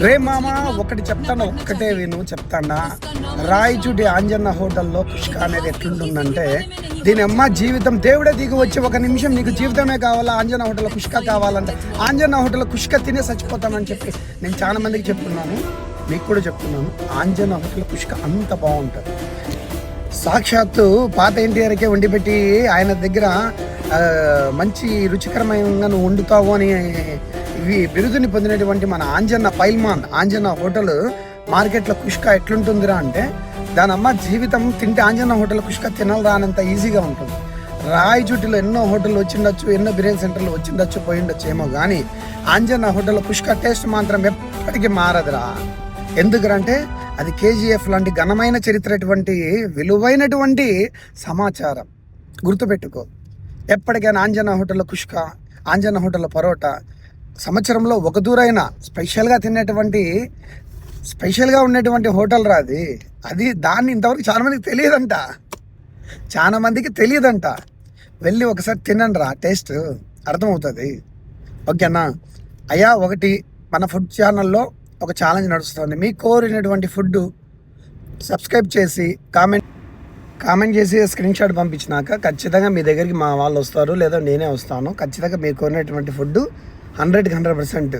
రే మామ ఒకటి చెప్తాను, ఒక్కటే విను చెప్తాడా. రాయచూటి ఆంజన్న హోటల్లో కుష్క అనేది ఎట్లుంటుందంటే, దీని అమ్మ జీవితం దేవుడే దిగి వచ్చి ఒక నిమిషం నీకు జీవితమే కావాలా, ఆంజన్న హోటల్లో కుష్క కావాలంటే ఆంజన్న హోటల్లో కుష్క తినే చచ్చిపోతానని చెప్పి నేను చాలా మందికి చెప్తున్నాను, మీకు కూడా చెప్తున్నాను. ఆంజన్న హోటల్ కుష్క అంత బాగుంటుంది. సాక్షాత్తు పాత ఎన్టీఆర్కే వండి పెట్టి ఆయన దగ్గర మంచి రుచికరమైన నువ్వు వండుతావు అని ఇవి బిరుదుని పొందినటువంటి మన ఆంజన్న పైల్మాన్ ఆంజన్న హోటల్ మార్కెట్లో కుష్క ఎట్లుంటుందిరా అంటే, దాని అమ్మ జీవితం తింటే ఆంజన్న హోటల్ కుష్క తినాలరా అనంత ఈజీగా ఉంటుంది. రాయచూటిలో ఎన్నో హోటళ్ళు వచ్చిండొచ్చు, ఎన్నో బిర్యానీ సెంటర్లు వచ్చిండొచ్చు, పోయిండొచ్చు ఏమో, కానీ ఆంజన్న హోటల్లో కుష్క టేస్ట్ మాత్రం ఎప్పటికీ మారదురా. ఎందుకంటే అది కేజీఎఫ్ లాంటి ఘనమైన చరిత్రటువంటి విలువైనటువంటి సమాచారం. గుర్తుపెట్టుకో, ఎప్పటికైనా ఆంజన్న హోటల్లో కుష్క, ఆంజన్న హోటల్లో పరోటా సంవత్సరంలో ఒక దూరైనా స్పెషల్గా ఉండేటువంటి హోటల్ రాది అది. దాన్ని ఇంతవరకు చాలా మందికి తెలియదంట. వెళ్ళి ఒకసారి తినండి రా, టేస్ట్ అర్థమవుతుంది. ఓకేనా అయ్యా. ఒకటి మన ఫుడ్ ఛానల్లో ఒక ఛాలెంజ్ నడుస్తుంది. మీకు కోరినటువంటి ఫుడ్ సబ్స్క్రైబ్ చేసి కామెంట్ చేసి స్క్రీన్ షాట్ పంపించినాక ఖచ్చితంగా మీ దగ్గరికి మా వాళ్ళు వస్తారు, లేదా నేనే వస్తాను. ఖచ్చితంగా మీరు కోరినటువంటి ఫుడ్ 100%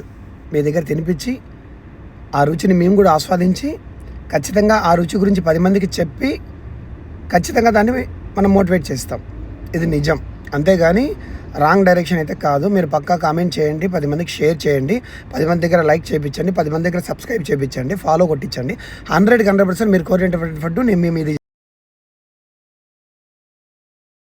మీ దగ్గర తినిపించి ఆ రుచిని మేము కూడా ఆస్వాదించి ఖచ్చితంగా ఆ రుచి గురించి 10 మందికి చెప్పి ఖచ్చితంగా దాన్ని మనం మోటివేట్ చేస్తాం. ఇది నిజం, అంతేగాని రాంగ్ డైరెక్షన్ అయితే కాదు. మీరు పక్కా కామెంట్ చేయండి, 10 మందికి షేర్ చేయండి, 10 మంది దగ్గర లైక్ చేయించండి, 10 మంది దగ్గర సబ్స్క్రైబ్ చేయించండి, ఫాలో కొట్టించండి. 100% మీరు కోరినటువంటి ఫుడ్ నేను మీ మీద